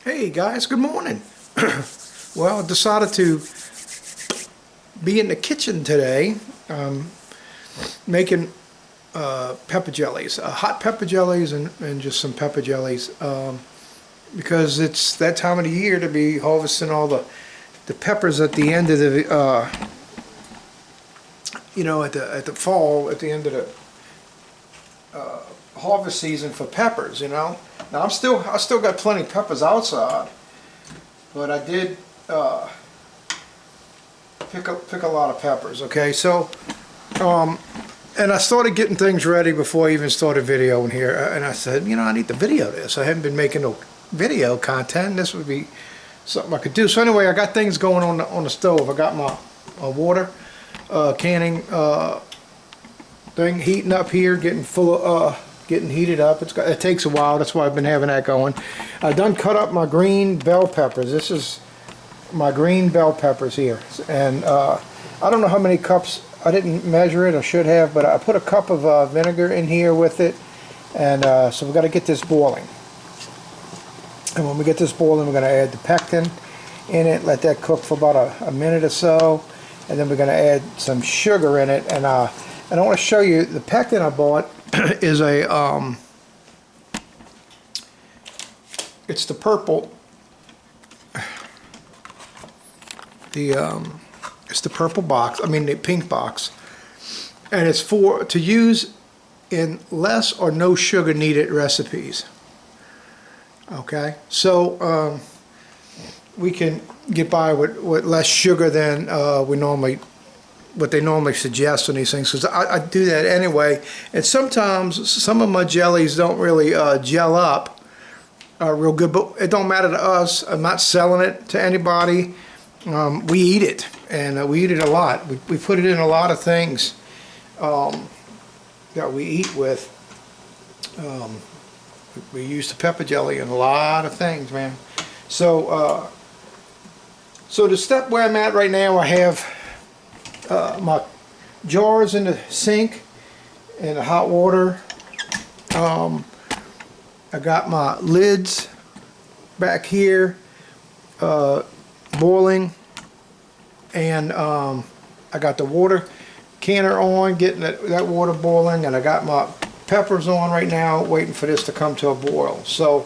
Hey guys, good morning. Well, I decided to be in the kitchen today making pepper jellies, hot pepper jellies and just some pepper jellies because it's that time of the year to be harvesting all the peppers at the end of the at the fall, at the end of the harvest season for peppers. Now I still got plenty of peppers outside, but I did pick a lot of peppers. Okay, so and I started getting things ready before I even started videoing here, and I said, I need to video this. I haven't been making no video content. This would be something I could do. So anyway, I got things going on the stove. I got my water canning thing heating up here, getting full of getting heated up. It takes a while. That's why I've been having that going. I done cut up my green bell peppers. This is my green bell peppers here, and I don't know how many cups. I didn't measure it. I should have, but I put a cup of vinegar in here with it, and so we've got to get this boiling. And when we get this boiling, we're going to add the pectin in it. Let that cook for about a minute or so, and then we're going to add some sugar in it. And I want to show you the pectin I bought. Is a it's the purple, it's the purple box, the pink box, and it's to use in less or no sugar needed recipes. Okay, so we can get by with less sugar than what they normally suggest on these things, because I do that anyway. And sometimes some of my jellies don't really gel up real good, but it don't matter to us. I'm not selling it to anybody. We eat it, and we eat it a lot. We put it in a lot of things that we eat with. We use the pepper jelly in a lot of things, man. So so the step where I'm at right now, I have my jars in the sink and the hot water. I got my lids back here boiling, and I got the water canner on, getting that water boiling, and I got my peppers on right now, waiting for this to come to a boil. So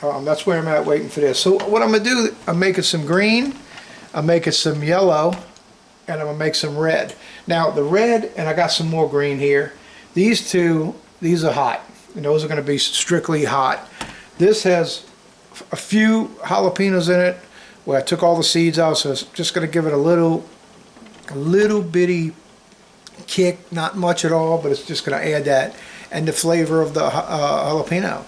that's where I'm at, waiting for this. So what I'm gonna do, I'm making some green, I'm making some yellow, and I'm going to make some red. Now the red, and I got some more green here. These are hot, and those are going to be strictly hot. This has a few jalapenos in it where I took all the seeds out, so it's just going to give it a little bitty kick, not much at all, but it's just going to add that and the flavor of the jalapeno.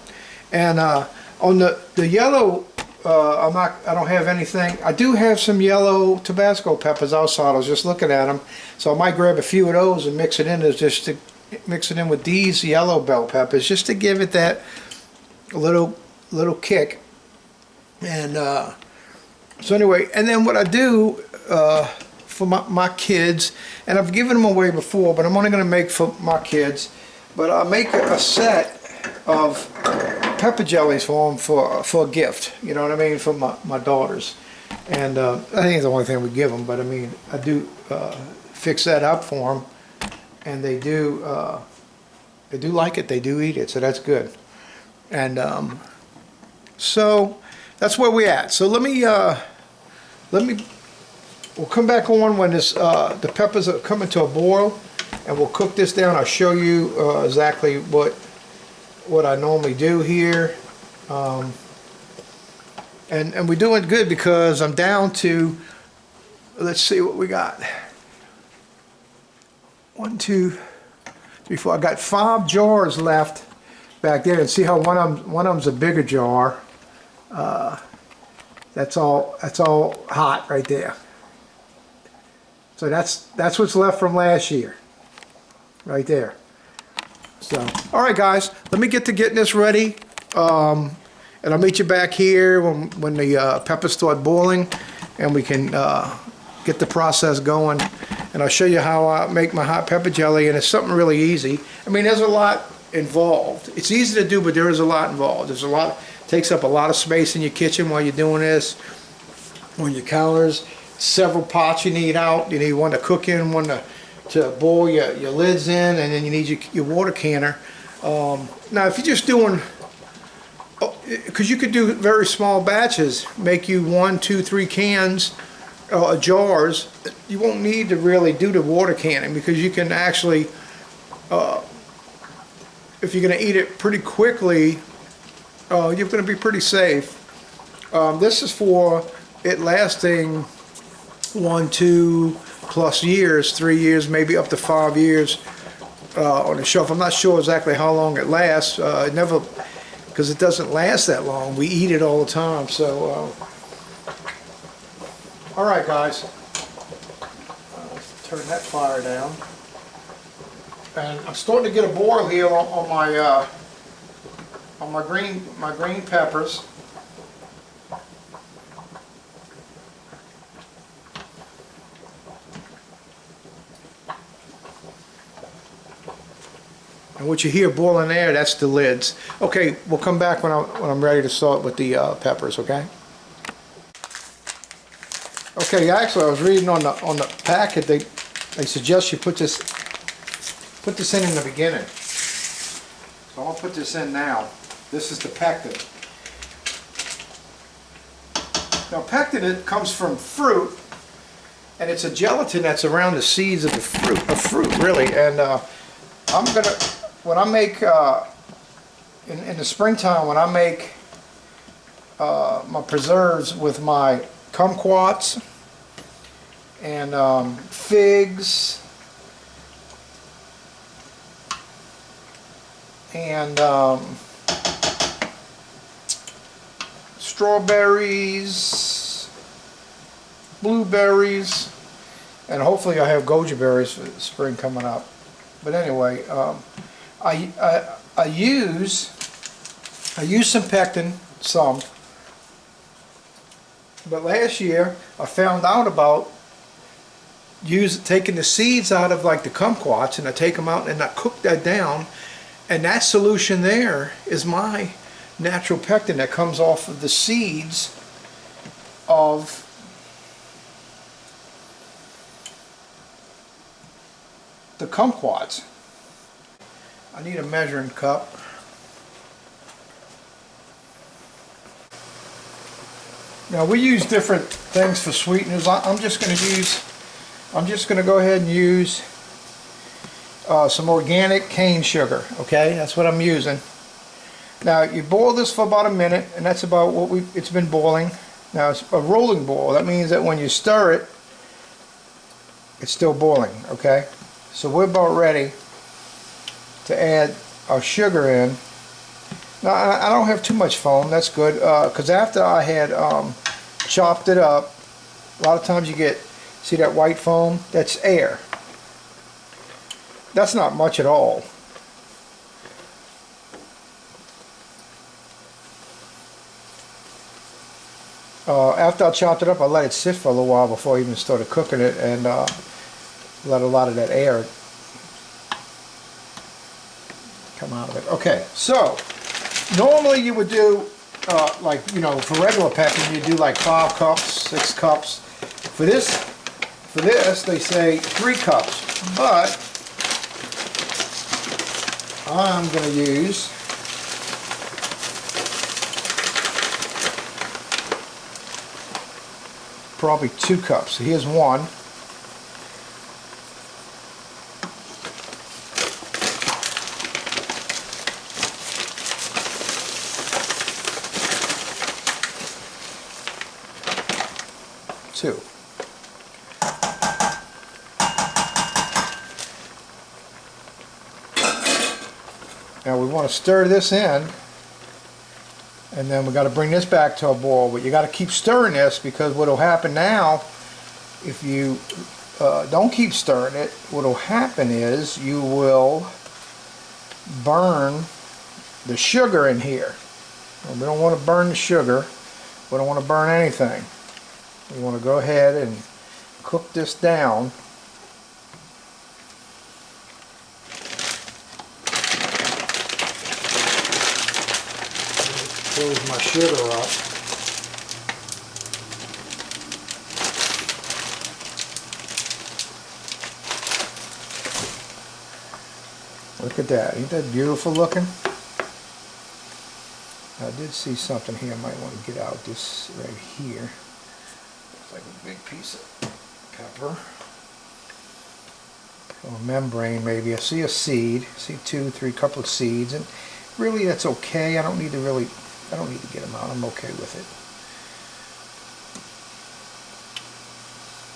And on the yellow, I don't have anything. I do have some yellow Tabasco peppers outside. I was just looking at them, so I might grab a few of those and mix it in, just to mix it in with these yellow bell peppers, just to give it that little kick. And so anyway, and then what I do for my kids, and I've given them away before, but I'm only going to make for my kids. But I make a set of pepper jellies for them for a gift, you know what I mean, for my daughters. And I think it's the only thing we give them, but I do fix that up for them, and they do like it, they do eat it, so that's good. And so that's where we're at. So we'll come back on when the peppers are coming to a boil, and we'll cook this down. I'll show you exactly what I normally do here, and we're doing good because I'm down to, let's see what we got, 1, 2, 3, 4. I got 5 jars left back there, and see how one of them's a bigger jar. That's all hot right there. So that's what's left from last year right there. So, all right, guys, let me get to getting this ready, and I'll meet you back here when the peppers start boiling, and we can get the process going, and I'll show you how I make my hot pepper jelly. And it's something really easy. There's a lot involved. It's easy to do, but there is a lot involved. There's a lot Takes up a lot of space in your kitchen while you're doing this. On your counters, several pots you need out. You need one to cook in, one to boil your lids in, and then you need your water canner. Now if you're just doing, because you could do very small batches, make you 1, 2, 3 cans, jars, you won't need to really do the water canning, because you can actually, if you're going to eat it pretty quickly, you're going to be pretty safe. This is for it lasting 1, 2+ years, 3 years, maybe up to 5 years on the shelf. I'm not sure exactly how long it lasts. Never, because it doesn't last that long. We eat it all the time. So, all right, guys. Let's turn that fire down. And I'm starting to get a boil here on my green peppers. And what you hear boiling there, that's the lids. Okay, we'll come back when I'm ready to start with the peppers. Okay. Okay, actually, I was reading on the packet they suggest you put this in the beginning. So I'm gonna put this in now. This is the pectin. Now pectin, it comes from fruit, and it's a gelatin that's around the seeds of the fruit really. And I'm gonna, when I make in the springtime, when I make my preserves with my kumquats and figs and strawberries, blueberries, and hopefully I have goji berries for the spring coming up. But anyway, I use some pectin, some. But last year I found out about taking the seeds out of like the kumquats, and I take them out and I cook that down, and that solution there is my natural pectin that comes off of the seeds of the kumquats. I need a measuring cup. Now we use different things for sweeteners. I'm just going to go ahead and use some organic cane sugar. Okay, that's what I'm using. Now you boil this for about a minute, and that's about what it's been boiling. Now it's a rolling boil. That means that when you stir it, it's still boiling. Okay, so we're about ready to add our sugar in. Now I don't have too much foam. That's good, because after I had chopped it up, a lot of times you get, see that white foam? That's air. That's not much at all. After I chopped it up, I let it sit for a little while before I even started cooking it, and let a lot of that air come out of it. Okay, so normally you would do like, you know, for regular pectin, you do like 5 cups, 6 cups. For this they say 3 cups, but I'm going to use probably 2 cups. So here's 1. Two. Now we want to stir this in, and then we got to bring this back to a boil. But you got to keep stirring this, because what will happen now, if you don't keep stirring it, what will happen is you will burn the sugar in here. And we don't want to burn the sugar. We don't want to burn anything. We want to go ahead and cook this down. Fills my sugar up. Look at that. Ain't that beautiful looking? I did see something here I might want to get out. This right here. Looks like a big piece of pepper. Or membrane maybe. I see a seed. I see 2, 3 couple of seeds. And really that's okay. I don't need to get them out. I'm okay with it.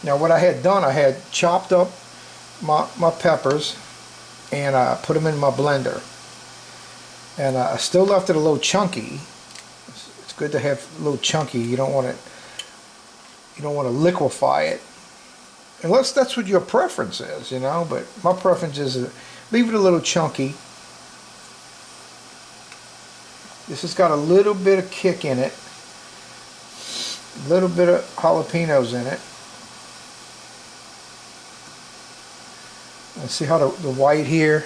Now what I had done, I had chopped up my peppers and I put them in my blender. And I still left it a little chunky. It's good to have a little chunky. You don't want to liquefy it. Unless that's what your preference is, you know, but my preference is leave it a little chunky. This has got a little bit of kick in it. A little bit of jalapenos in it. Let's see how the white here.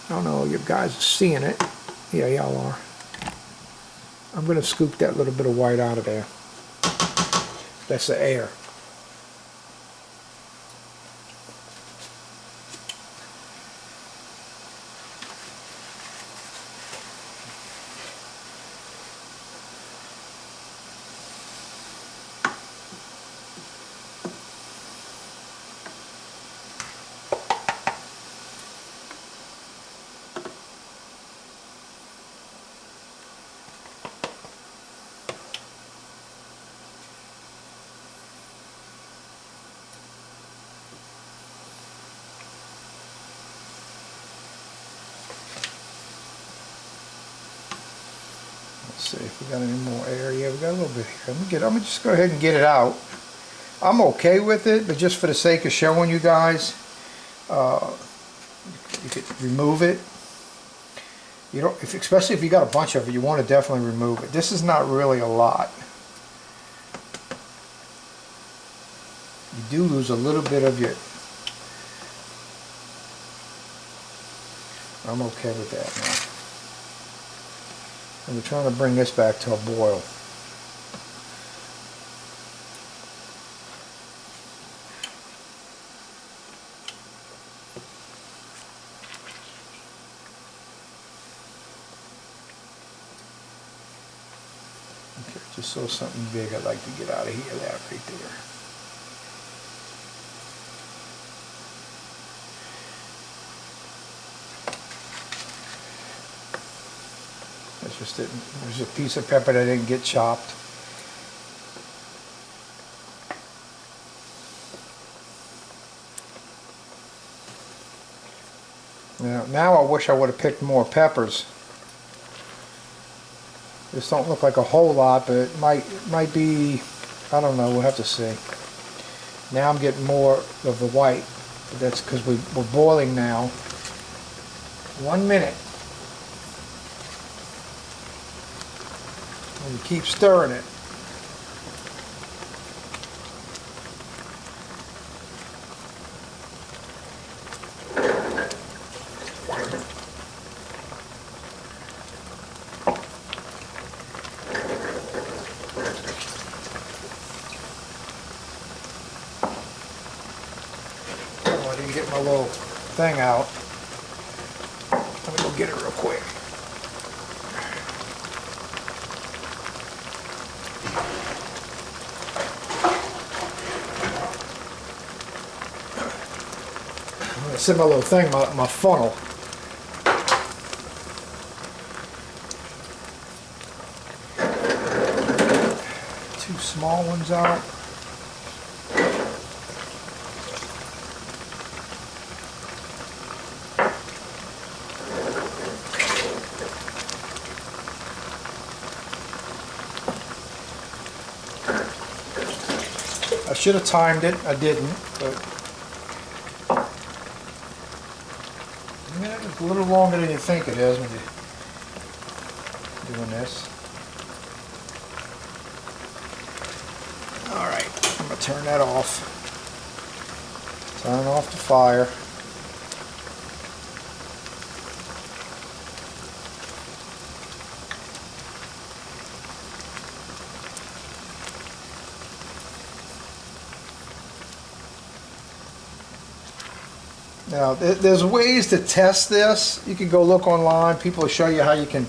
I don't know if you guys are seeing it. Yeah, y'all are. I'm going to scoop that little bit of white out of there. That's the air. Let's see if we got any more air. Yeah, we got a little bit here. I'm gonna just go ahead and get it out. I'm okay with it, but just for the sake of showing you guys, you could remove it. You don't, especially if you got a bunch of it, you want to definitely remove it. This is not really a lot. You do lose a little bit of your. I'm okay with that now. And we're trying to bring this back to a boil. Okay, just saw something big I'd like to get out of here. That right there. There's a piece of pepper that didn't get chopped. Now I wish I would have picked more peppers. This don't look like a whole lot, but it might be, I don't know, we'll have to see. Now I'm getting more of the white, but that's because we're boiling now. 1 minute. And you keep stirring it. Oh, I didn't get my little thing out. Let me go get it real quick. See my little thing, my funnel. 2 small ones out. I should have timed it. I didn't, but it's a little longer than you think it is when you're doing this. Alright, I'm going to turn that off. Turn off the fire. Now, there's ways to test this. You can go look online. People will show you how you can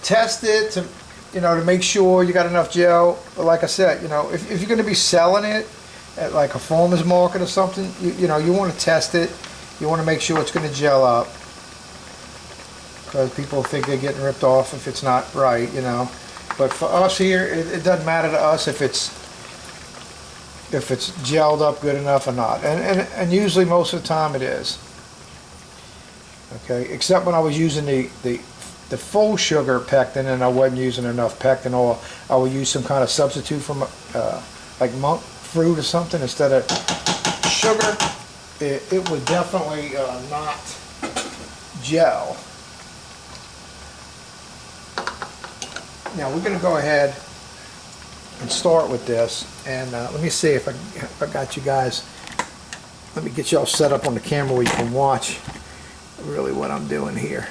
test it to, to make sure you got enough gel. But like I said, if you're going to be selling it at like a farmer's market or something, you want to test it. You want to make sure it's going to gel up, because people think they're getting ripped off if it's not right, But for us here, it doesn't matter to us if it's gelled up good enough or not, and usually most of the time it is. Okay, except when I was using the full sugar pectin and I wasn't using enough pectin, or I would use some kind of substitute from like monk fruit or something instead of sugar. It would definitely not gel. Now we're going to go ahead and start with this, and let me see if I got you guys. Let me get y'all set up on the camera where you can watch really what I'm doing here.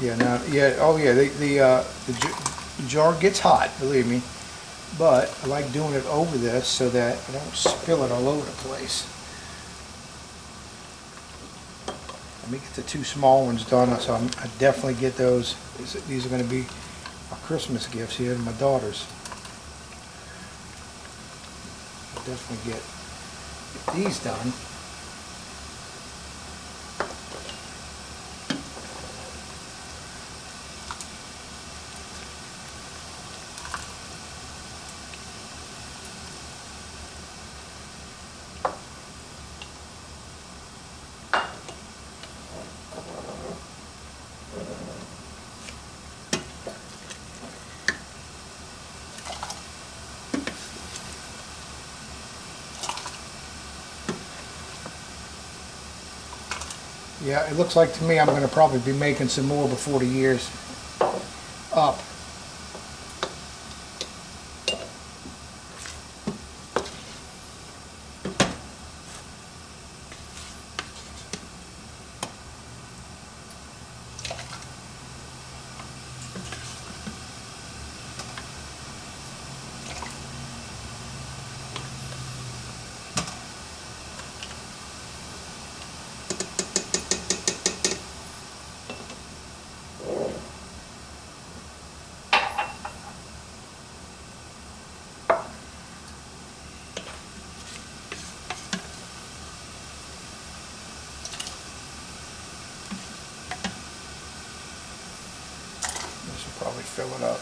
Yeah, now, yeah, oh yeah, the jar gets hot, believe me, but I like doing it over this so that I don't spill it all over the place. Let me get the two small ones done, so I definitely get those. These are going to be my Christmas gifts here to my daughters. I'll definitely get these done. Yeah, it looks like to me I'm going to probably be making some more before the year's up. Probably fill it up.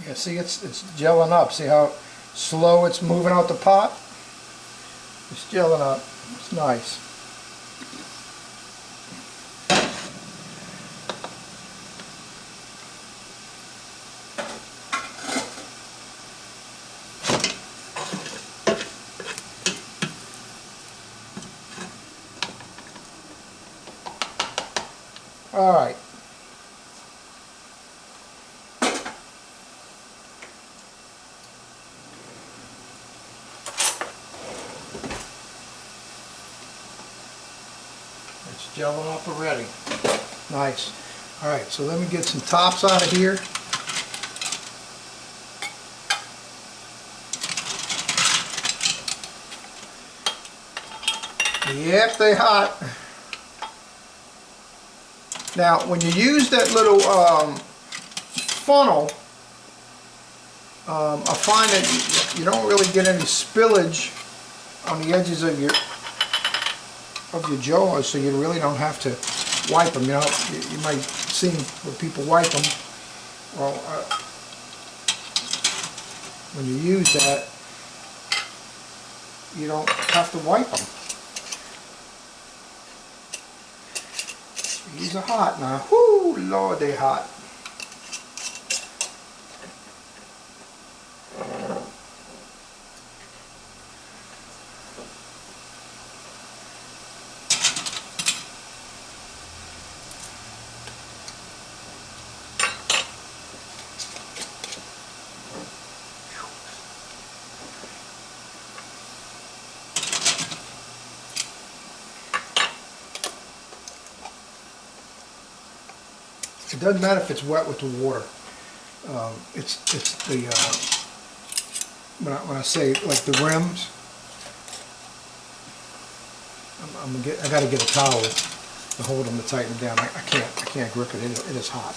Yeah, see, it's gelling up. See how slow it's moving out the pot? It's gelling up. It's nice. All right. It's gelling up already. Nice. All right, so let me get some tops out of here. Yep, they're hot. Now, when you use that little funnel, I find that you don't really get any spillage on the edges of your jars, so you really don't have to wipe them. You know, you might see where people wipe them. Well, when you use that, you don't have to wipe them. These are hot now. Whoo, Lord, they're hot. It doesn't matter if it's wet with the water. It's the when I say like the rims. I got to get a towel to hold them to tighten them down. I can't grip it. It is hot.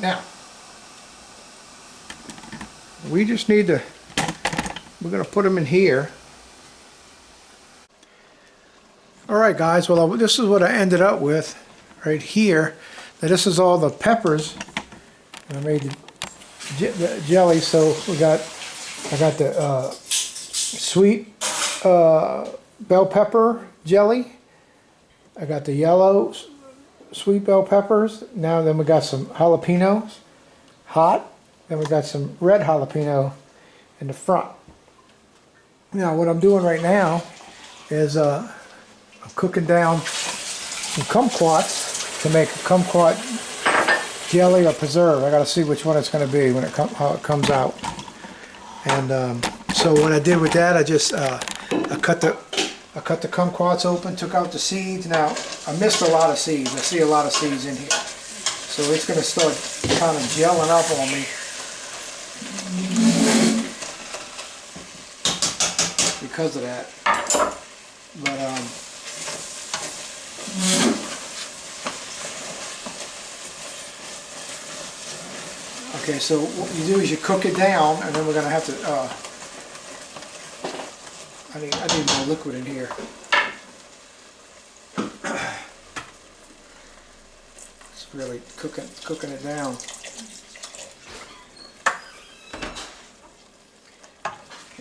Now, we just need to, we're going to put them in here. Alright guys, well this is what I ended up with right here. Now this is all the peppers. I made the jelly, so I got the sweet bell pepper jelly. I got the yellow sweet bell peppers. Now then we got some jalapenos, hot. Then we got some red jalapeno in the front. Now what I'm doing right now is I'm cooking down some kumquats to make a kumquat jelly or preserve. I got to see which one it's going to be when how it comes out. And so what I did with that, I just I cut the kumquats open, took out the seeds. Now, I missed a lot of seeds. I see a lot of seeds in here. So it's going to start kind of gelling up on me. Because of that. But, okay, so what you do is you cook it down, and then we're going to have to, I need more liquid in here. It's really cooking it down.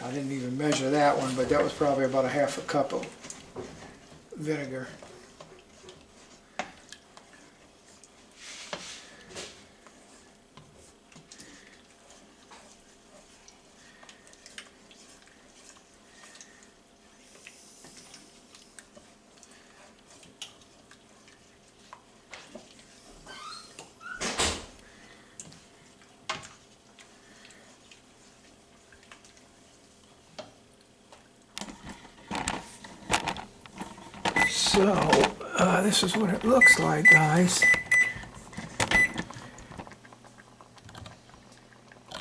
I didn't even measure that one, but that was probably about a half a cup of vinegar. So, this is what it looks like, guys.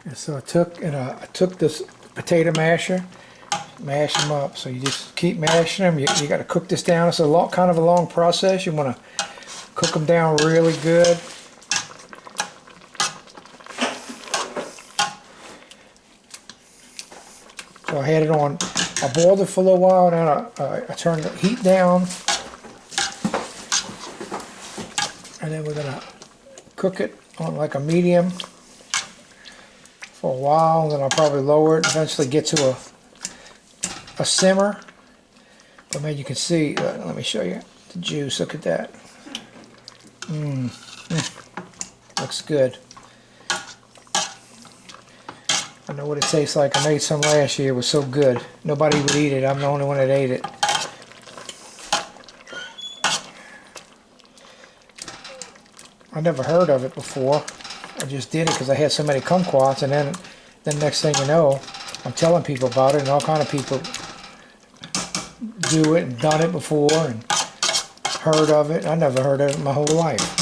And so I took this potato masher, mash them up. So you just keep mashing them. You got to cook this down. It's kind of a long process. You want to cook them down really good. So I had it on. I boiled it for a little while, and then I turned the heat down. And then we're going to cook it on like a medium for a while, and then I'll probably lower it, eventually get to a simmer. But man, you can see, let me show you the juice. Look at that. Looks good. I know what it tastes like. I made some last year. It was so good. Nobody would eat it. I'm the only one that ate it. I never heard of it before. I just did it because I had so many kumquats, and then next thing you know, I'm telling people about it, and all kind of people do it and done it before. And heard of it. I never heard of it my whole life.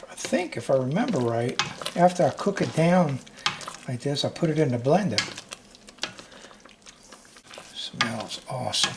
I think, if I remember right, after I cook it down like this, I put it in the blender. Smells awesome.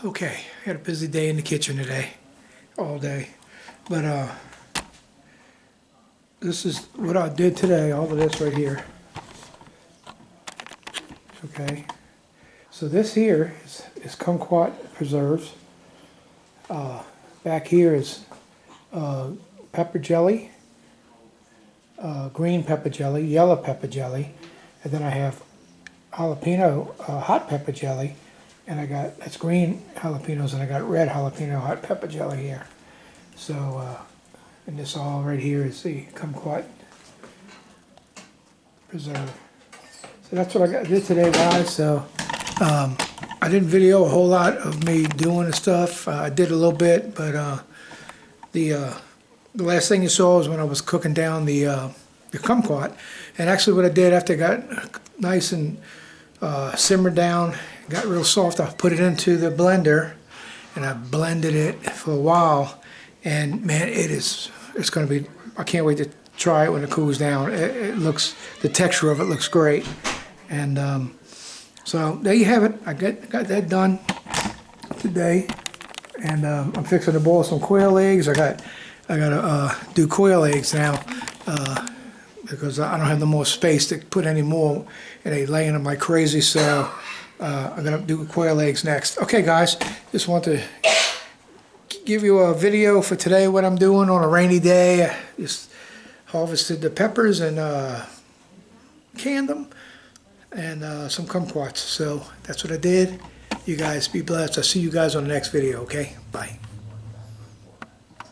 Okay, had a busy day in the kitchen today, all day, but this is what I did today, all of this right here. Okay, so this here is kumquat preserves. Back here is pepper jelly, green pepper jelly, yellow pepper jelly, and then I have jalapeno hot pepper jelly. And I got, that's green jalapenos, and I got red jalapeno hot pepper jelly here. So, and this all right here is the kumquat preserve. So that's what I did today, guys. So, I didn't video a whole lot of me doing the stuff. I did a little bit, but the last thing you saw was when I was cooking down the kumquat. And actually what I did after it got nice and simmered down, got real soft, I put it into the blender and I blended it for a while, and man, it's going to be, I can't wait to try it when it cools down. It looks, the texture of it looks great. And so there you have it. I got that done today, and I'm fixing to boil some quail eggs. I gotta do quail eggs now because I don't have no more space to put any more, and they laying them like crazy. So I'm gonna do quail eggs next. Okay, guys, just want to give you a video for today. What I'm doing on a rainy day. I just harvested the peppers and canned them, and some kumquats. So that's what I did. You guys be blessed. I'll see you guys on the next video. Okay, bye.